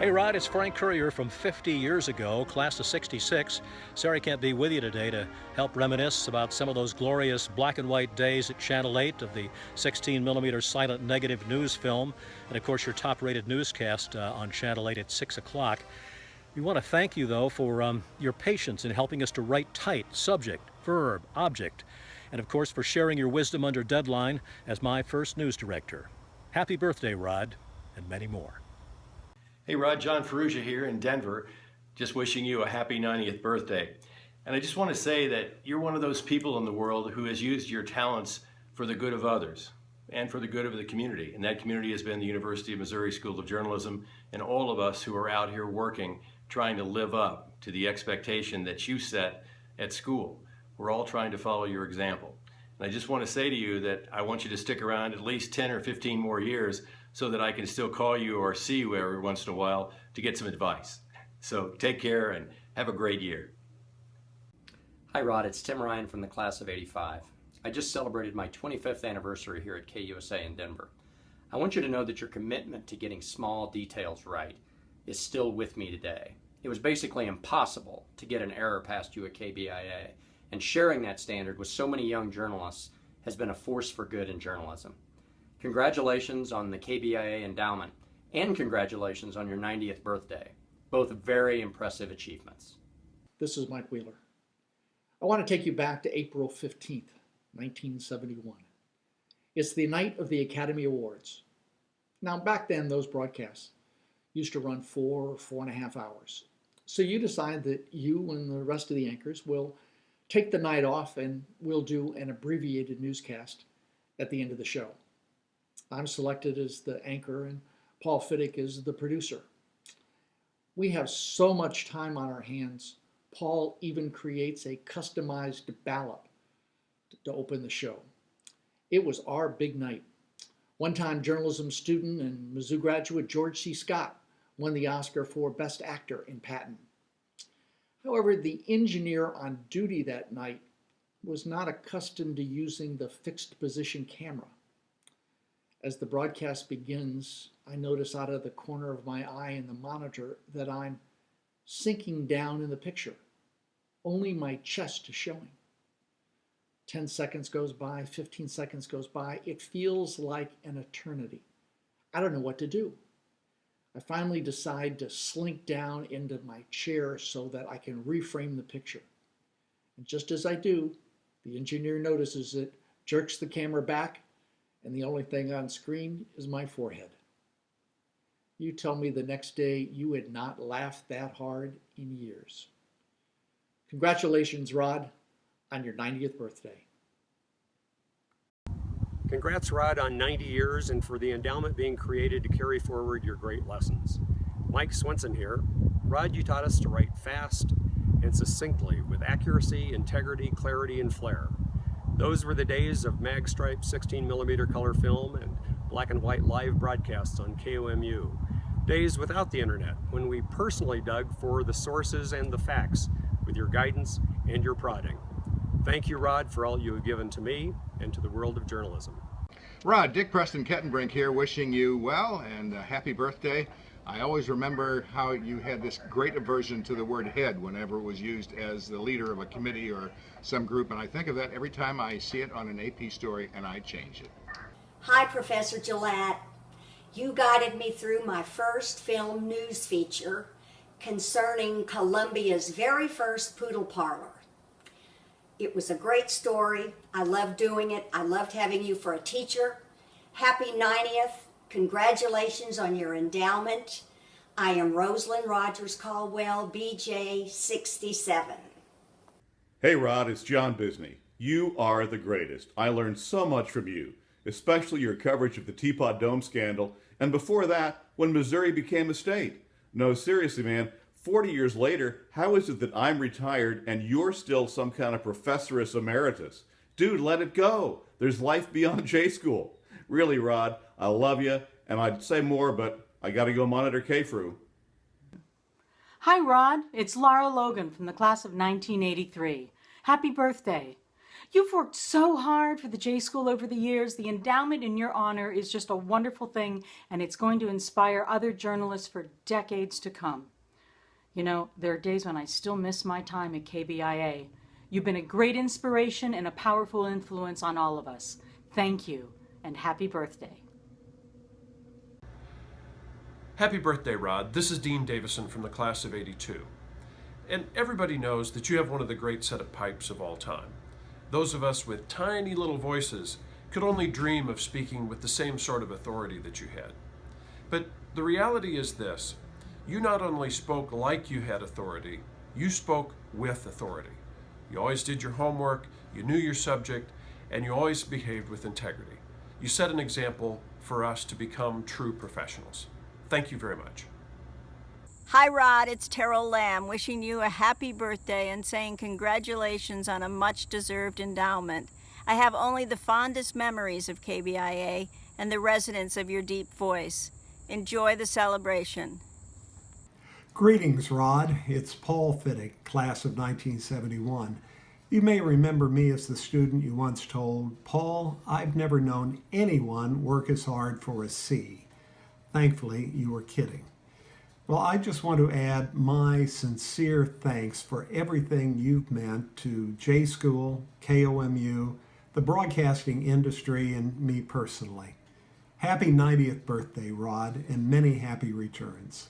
Hey Rod, it's Frank Courier from 50 years ago, class of 66. Sorry I can't be with you today to help reminisce about some of those glorious black and white days at Channel 8 of the 16mm silent negative news film, and of course your top-rated newscast on Channel 8 at 6 o'clock. We want to thank you, though, for your patience in helping us to write tight subject, verb, object, and of course for sharing your wisdom under deadline as my first news director. Happy birthday, Rod, and many more. Hey Rod, John Ferrugia here in Denver, just wishing you a happy 90th birthday. And I just want to say that you're one of those people in the world who has used your talents for the good of others and for the good of the community. And that community has been the University of Missouri School of Journalism and all of us who are out here working, trying to live up to the expectation that you set at school. We're all trying to follow your example. And I just want to say to you that I want you to stick around at least 10 or 15 more years so that I can still call you or see you every once in a while to get some advice. So take care and have a great year. Hi Rod, it's Tim Ryan from the class of 85. I just celebrated my 25th anniversary here at KUSA in Denver. I want you to know that your commitment to getting small details right is still with me today. It was basically impossible to get an error past you at KBIA, and sharing that standard with so many young journalists has been a force for good in journalism. Congratulations on the KBIA Endowment, and congratulations on your 90th birthday. Both very impressive achievements. This is Mike Wheeler. I want to take you back to April 15th, 1971. It's the night of the Academy Awards. Now, back then, those broadcasts used to run 4 or 4.5 hours. So you decide that you and the rest of the anchors will take the night off and we'll do an abbreviated newscast at the end of the show. I'm selected as the anchor and Paul Fiddick is the producer. We have so much time on our hands, Paul even creates a customized ballot to open the show. It was our big night. One-time journalism student and Mizzou graduate George C. Scott won the Oscar for Best Actor in Patton. However, the engineer on duty that night was not accustomed to using the fixed position camera. As the broadcast begins, I notice out of the corner of my eye in the monitor that I'm sinking down in the picture. Only my chest is showing. 10 seconds goes by, 15 seconds goes by. It feels like an eternity. I don't know what to do. I finally decide to slink down into my chair so that I can reframe the picture. And just as I do, the engineer notices it, jerks the camera back, and the only thing on screen is my forehead. You tell me the next day you had not laughed that hard in years. Congratulations, Rod, on your 90th birthday. Congrats, Rod, on 90 years and for the endowment being created to carry forward your great lessons. Mike Swenson here. Rod, you taught us to write fast and succinctly with accuracy, integrity, clarity, and flair. Those were the days of mag-stripe 16mm color film and black and white live broadcasts on KOMU. Days without the internet, when we personally dug for the sources and the facts with your guidance and your prodding. Thank you, Rod, for all you have given to me and to the world of journalism. Rod, Dick Preston Kettenbrink here, wishing you well and a happy birthday. I always remember how you had this great aversion to the word head whenever it was used as the leader of a committee or some group, and I think of that every time I see it on an AP story, and I change it. Hi, Professor Gelatt. You guided me through my first film news feature concerning Columbia's very first poodle parlor. It was a great story. I loved doing it. I loved having you for a teacher. Happy 90th. Congratulations on your endowment. I am Rosalind Rogers Caldwell, BJ 67. Hey Rod, it's John Bisney. You are the greatest. I learned so much from you, especially your coverage of the Teapot Dome scandal, and before that, when Missouri became a state. No, seriously, man, 40 years later, how is it that I'm retired and you're still some kind of Professor Emeritus? Dude, let it go. There's life beyond J school. Really, Rod, I love you, and I'd say more, but I got to go monitor K-Fru. Hi, Rod. It's Laura Logan from the class of 1983. Happy birthday. You've worked so hard for the J School over the years. The endowment in your honor is just a wonderful thing, and it's going to inspire other journalists for decades to come. You know, there are days when I still miss my time at KBIA. You've been a great inspiration and a powerful influence on all of us. Thank you, and happy birthday. Happy birthday, Rod. This is Dean Davison from the class of '82. And everybody knows that you have one of the great set of pipes of all time. Those of us with tiny little voices could only dream of speaking with the same sort of authority that you had. But the reality is this: you not only spoke like you had authority, you spoke with authority. You always did your homework, you knew your subject, and you always behaved with integrity. You set an example for us to become true professionals. Thank you very much. Hi Rod, it's Terrell Lamb wishing you a happy birthday and saying congratulations on a much-deserved endowment. I have only the fondest memories of KBIA and the resonance of your deep voice. Enjoy the celebration. Greetings, Rod. It's Paul Fiddick, class of 1971. You may remember me as the student you once told, "Paul, I've never known anyone work as hard for a C." Thankfully, you were kidding. Well, I just want to add my sincere thanks for everything you've meant to J School, KOMU, the broadcasting industry, and me personally. Happy 90th birthday, Rod, and many happy returns.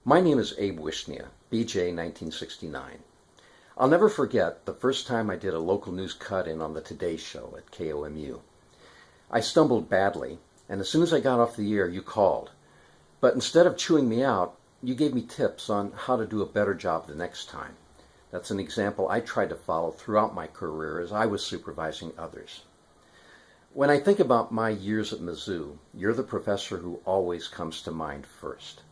My name is Abe Wishnia, BJ 1969. I'll never forget the first time I did a local news cut-in on the Today Show at KOMU. I stumbled badly, and as soon as I got off the air, you called. But instead of chewing me out, you gave me tips on how to do a better job the next time. That's an example I tried to follow throughout my career as I was supervising others. When I think about my years at Mizzou, you're the professor who always comes to mind first.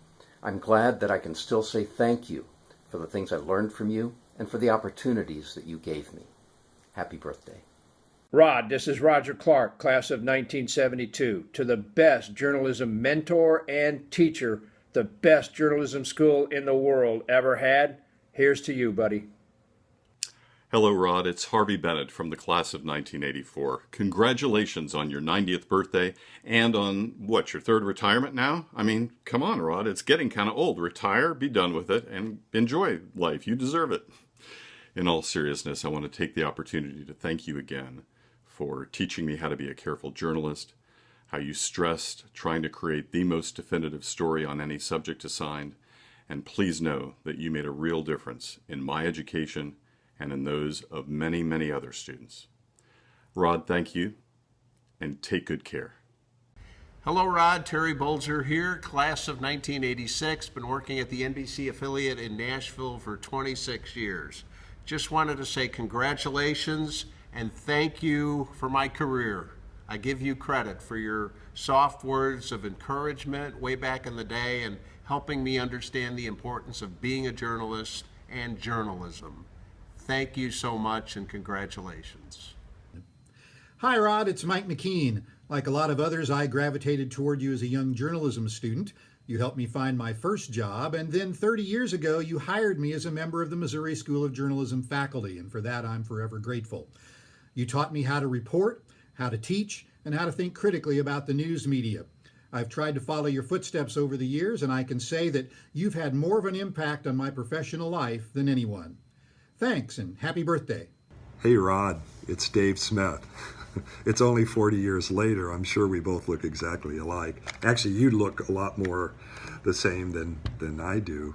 I'm glad that I can still say thank you for the things I learned from you and for the opportunities that you gave me. Happy birthday. Rod, this is Roger Clark, class of 1972. To the best journalism mentor and teacher the best journalism school in the world ever had, here's to you, buddy. Hello, Rod. It's Harvey Bennett from the class of 1984. Congratulations on your 90th birthday and on, your third retirement now? I mean, come on, Rod. It's getting kind of old. Retire, be done with it, and enjoy life. You deserve it. In all seriousness, I want to take the opportunity to thank you again for teaching me how to be a careful journalist, how you stressed trying to create the most definitive story on any subject assigned, and please know that you made a real difference in my education and in those of many, many other students. Rod, thank you, and take good care. Hello, Rod. Terry Bolger here, class of 1986. Been working at the NBC affiliate in Nashville for 26 years. Just wanted to say congratulations and thank you for my career. I give you credit for your soft words of encouragement way back in the day and helping me understand the importance of being a journalist and journalism. Thank you so much and congratulations. Hi, Rod. It's Mike McKean. Like a lot of others, I gravitated toward you as a young journalism student. You helped me find my first job, and then 30 years ago, you hired me as a member of the Missouri School of Journalism faculty, and for that, I'm forever grateful. You taught me how to report, how to teach, and how to think critically about the news media. I've tried to follow your footsteps over the years, and I can say that you've had more of an impact on my professional life than anyone. Thanks, and happy birthday. Hey, Rod, it's Dave Smith. It's only 40 years later. I'm sure we both look exactly alike. Actually, you look a lot more the same than I do.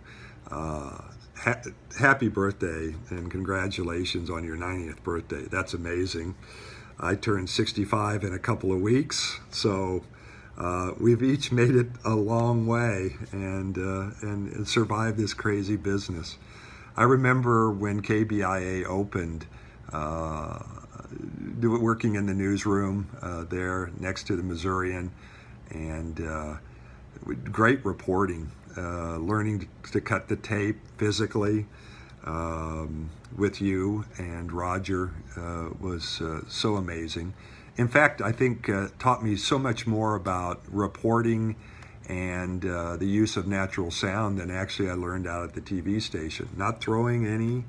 Happy birthday and congratulations on your 90th birthday. That's amazing. I turned 65 in a couple of weeks, so we've each made it a long way and survived this crazy business. I remember when KBIA opened, working in the newsroom there next to the Missourian, and great reporting, learning to cut the tape physically with you and Roger was so amazing. In fact, I think taught me so much more about reporting and the use of natural sound than actually I learned out at the TV station. Not throwing any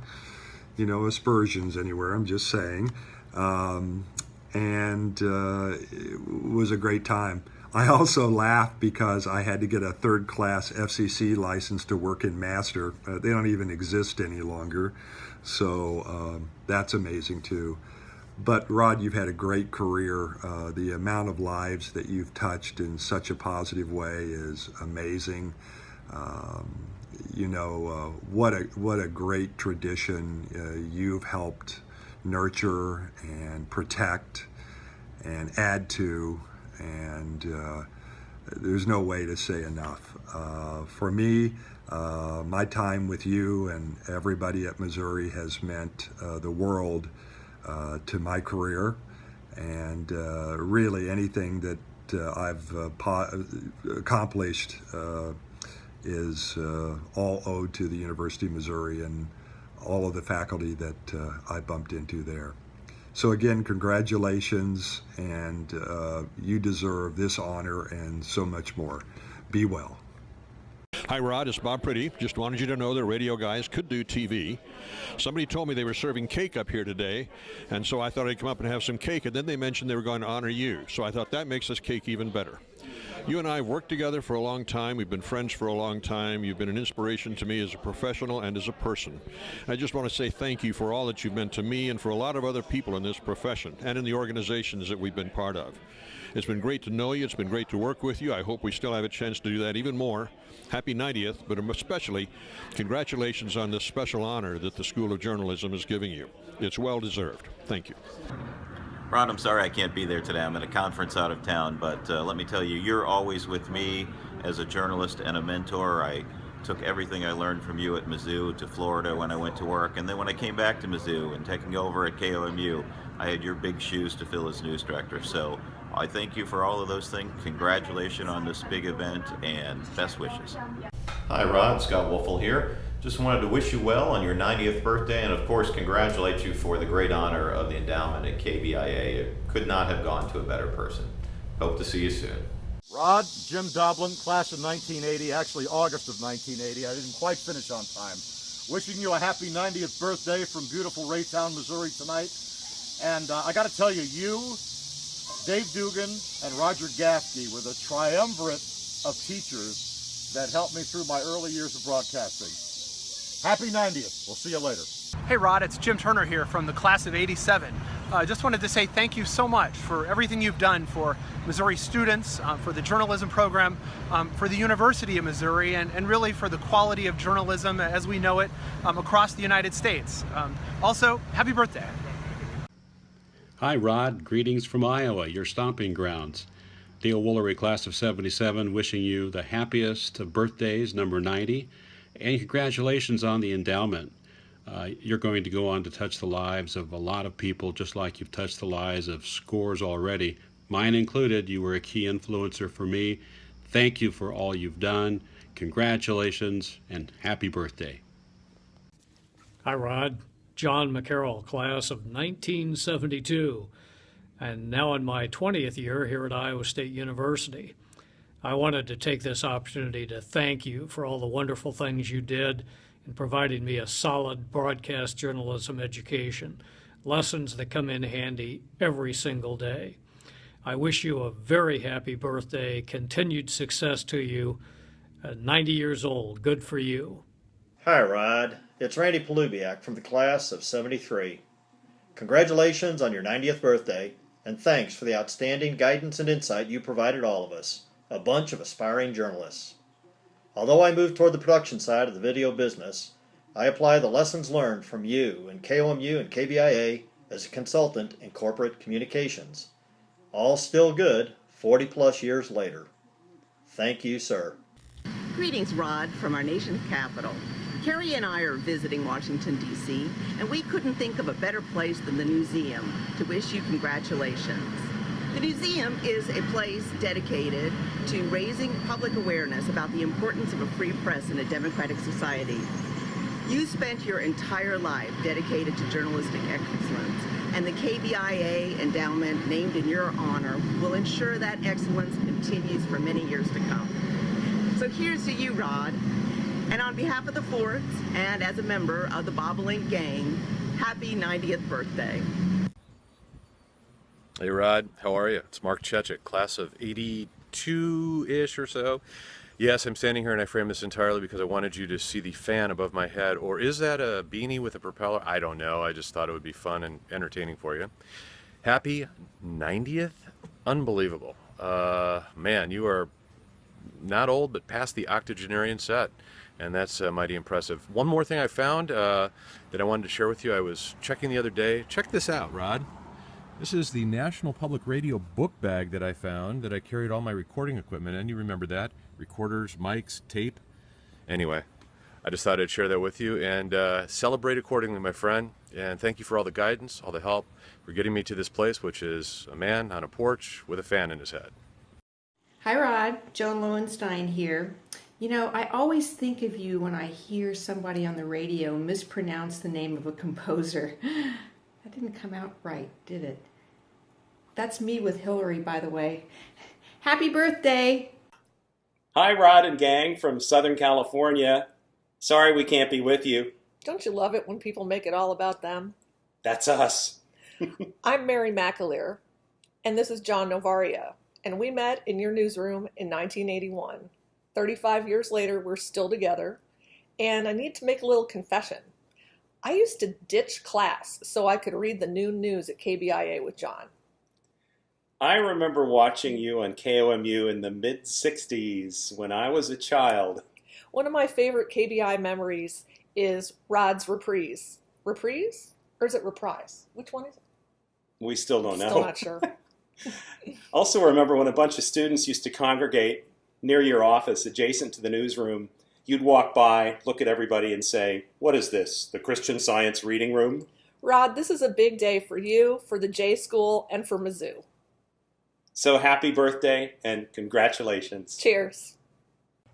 aspersions anywhere. I'm just saying. And it was a great time. I also laughed because I had to get a third-class FCC license to work in master. They don't even exist any longer. So that's amazing too. But Rod, you've had a great career. The amount of lives that you've touched in such a positive way is amazing. What a great tradition you've helped nurture and protect and add to, and there's no way to say enough. For me, my time with you and everybody at Missouri has meant the world to my career, and really anything that I've accomplished is all owed to the University of Missouri and all of the faculty that I bumped into there. So again, congratulations, and you deserve this honor and so much more. Be well. Hi, Rod. It's Bob Pretty. Just wanted you to know that radio guys could do TV. Somebody told me they were serving cake up here today, and so I thought I'd come up and have some cake, and then they mentioned they were going to honor you. So I thought that makes this cake even better. You and I have worked together for a long time. We've been friends for a long time. You've been an inspiration to me as a professional and as a person. I just want to say thank you for all that you've meant to me and for a lot of other people in this profession and in the organizations that we've been part of. It's been great to know you. It's been great to work with you. I hope we still have a chance to do that even more. Happy 90th, but especially congratulations on this special honor that the School of Journalism is giving you. It's well deserved. Thank you. Rod, I'm sorry I can't be there today. I'm at a conference out of town, but let me tell you, you're always with me as a journalist and a mentor. I took everything I learned from you at Mizzou to Florida when I went to work, and then when I came back to Mizzou and taking over at KOMU, I had your big shoes to fill as news director. So I thank you for all of those things. Congratulations on this big event, and best wishes. Hi Rod, Scott Wolfel here. Just wanted to wish you well on your 90th birthday, and of course congratulate you for the great honor of the endowment at KBIA. It could not have gone to a better person. Hope to see you soon. Rod, Jim Doblin, class of 1980, actually August of 1980. I didn't quite finish on time. Wishing you a happy 90th birthday from beautiful Raytown, Missouri tonight. And I got to tell you, you, Dave Dugan, and Roger Gaffney were the triumvirate of teachers that helped me through my early years of broadcasting. Happy 90th. We'll see you later. Hey Rod, it's Jim Turner here from the class of 87. Just wanted to say thank you so much for everything you've done for Missouri students, for the journalism program, for the University of Missouri, and really for the quality of journalism as we know it across the United States. Also, happy birthday. Hi Rod, greetings from Iowa, your stomping grounds. Dale Woolery, class of 77, wishing you the happiest of birthdays, number 90, and congratulations on the endowment. You're going to go on to touch the lives of a lot of people, just like you've touched the lives of scores already, mine included. You were a key influencer for me. Thank you for all you've done. Congratulations and happy birthday. Hi Rod, John McCarroll, class of 1972, and now in my 20th year here at Iowa State University. I wanted to take this opportunity to thank you for all the wonderful things you did in providing me a solid broadcast journalism education, lessons that come in handy every single day. I wish you a very happy birthday, continued success to you. 90 years old, good for you. Hi Rod, it's Randy Polubiak from the class of 73. Congratulations on your 90th birthday, and thanks for the outstanding guidance and insight you provided all of us, a bunch of aspiring journalists. Although I moved toward the production side of the video business, I apply the lessons learned from you and KOMU and KBIA as a consultant in corporate communications. All still good 40 plus years later. Thank you, sir. Greetings, Rod, from our nation's capital. Carrie and I are visiting Washington, D.C., and we couldn't think of a better place than the museum to wish you congratulations. The museum is a place dedicated to raising public awareness about the importance of a free press in a democratic society. You spent your entire life dedicated to journalistic excellence, and the KBIA endowment named in your honor will ensure that excellence continues for many years to come. So here's to you, Rod. And on behalf of the Forts, and as a member of the Bobolink Gang, Happy 90th birthday. Hey Rod, how are you? It's Mark Chechik, class of 82-ish or so. Yes, I'm standing here and I framed this entirely because I wanted you to see the fan above my head. Or is that a beanie with a propeller? I don't know. I just thought it would be fun and entertaining for you. Happy 90th? Unbelievable. Man, you are not old, but past the octogenarian set. And that's mighty impressive. One more thing I found that I wanted to share with you. I was checking the other day. Check this out, Rod. This is the National Public Radio book bag that I found, that I carried all my recording equipment in. You remember that? Recorders, mics, tape. Anyway, I just thought I'd share that with you and celebrate accordingly, my friend. And thank you for all the guidance, all the help, for getting me to this place, which is a man on a porch with a fan in his head. Hi Rod, Joan Lowenstein here. You know, I always think of you when I hear somebody on the radio mispronounce the name of a composer. That didn't come out right, did it? That's me with Hillary, by the way. Happy birthday! Hi, Rod and gang from Southern California. Sorry we can't be with you. Don't you love it when people make it all about them? That's us. I'm Mary McAleer, and this is John Novaria, and we met in your newsroom in 1981. 35 years later, we're still together, and I need to make a little confession. I used to ditch class so I could read the noon news at KBIA with John. I remember watching you on KOMU in the mid-60s when I was a child. One of my favorite KBI memories is Rod's reprise. Reprise? Or is it reprise? Which one is it? We still don't know. Still not sure. Also remember when a bunch of students used to congregate near your office adjacent to the newsroom. You'd walk by, look at everybody and say, "What is this, the Christian Science reading room?" Rod, this is a big day for you, for the J School, and for Mizzou. So happy birthday and congratulations. Cheers.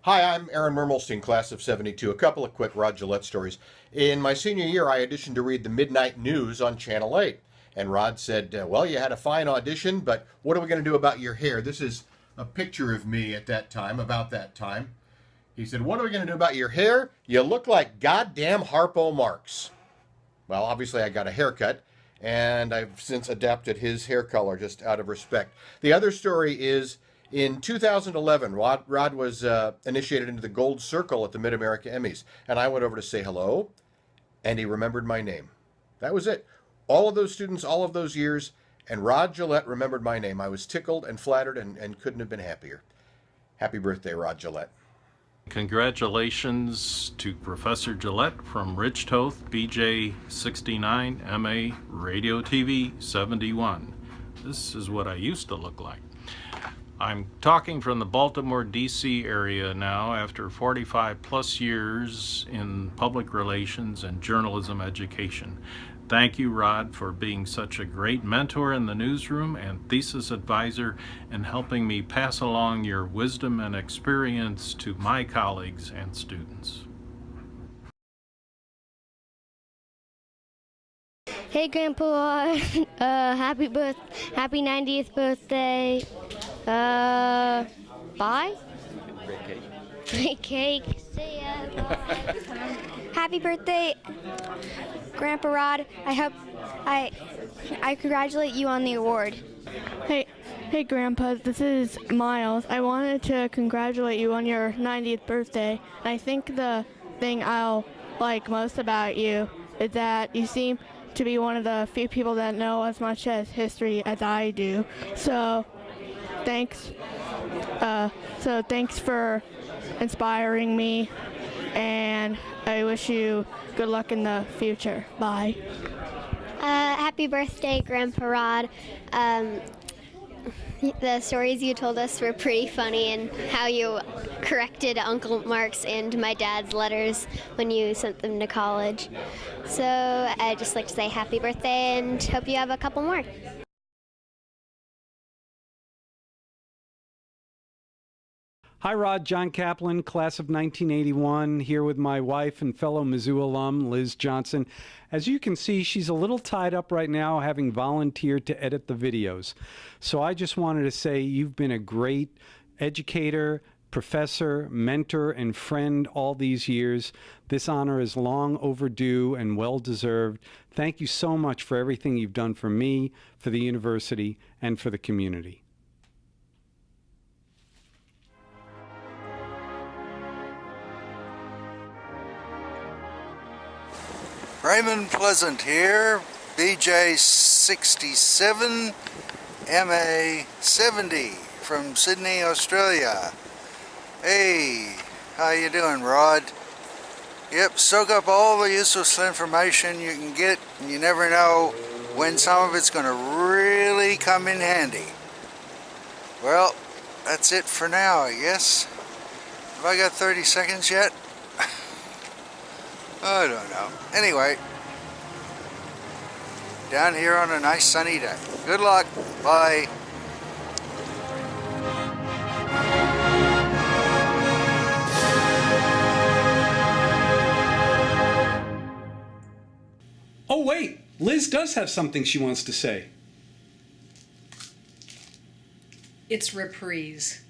Hi, I'm Aaron Mermelstein, class of 72. A couple of quick Rod Gelatt stories. In my senior year, I auditioned to read the Midnight News on Channel 8. And Rod said, well, you had a fine audition, but what are we going to do about your hair? This is a picture of me at that time, about that time. He said, what are we going to do about your hair? You look like goddamn Harpo Marx. Well, obviously I got a haircut, and I've since adapted his hair color just out of respect. The other story is in 2011, Rod was initiated into the Gold Circle at the Mid-America Emmys, and I went over to say hello, and he remembered my name. That was it. All of those students, all of those years, and Rod Gelatt remembered my name. I was tickled and flattered and couldn't have been happier. Happy birthday, Rod Gelatt. Congratulations to Professor Gelatt from Ridgetoth, BJ 69, MA, Radio TV 71. This is what I used to look like. I'm talking from the Baltimore, D.C. area now after 45 plus years in public relations and journalism education. Thank you, Rod, for being such a great mentor in the newsroom and thesis advisor and helping me pass along your wisdom and experience to my colleagues and students. Hey, Grandpa, happy 90th birthday. Bye? Great cake. See ya. Bye. Happy birthday, Grandpa Rod. I congratulate you on the award. Hey Grandpa, this is Miles. I wanted to congratulate you on your 90th birthday. And I think the thing I'll like most about you is that you seem to be one of the few people that know as much as history as I do. So thanks. Thanks for inspiring me, and I wish you good luck in the future. Bye. Happy birthday, Grandpa Rod. The stories you told us were pretty funny, and how you corrected Uncle Mark's and my dad's letters when you sent them to college. So I'd just like to say happy birthday and hope you have a couple more. Hi, Rod. John Kaplan, class of 1981, here with my wife and fellow Mizzou alum, Liz Johnson. As you can see, she's a little tied up right now, having volunteered to edit the videos. So I just wanted to say you've been a great educator, professor, mentor, and friend all these years. This honor is long overdue and well-deserved. Thank you so much for everything you've done for me, for the university, and for the community. Raymond Pleasant here, BJ 67, MA 70 from Sydney, Australia. Hey, how you doing, Rod? Yep, soak up all the useless information you can get, and you never know when some of it's going to really come in handy. Well, that's it for now, I guess. Have I got 30 seconds yet? I don't know. Anyway, down here on a nice sunny day. Good luck. Bye. Oh, wait, Liz does have something she wants to say. It's reprise.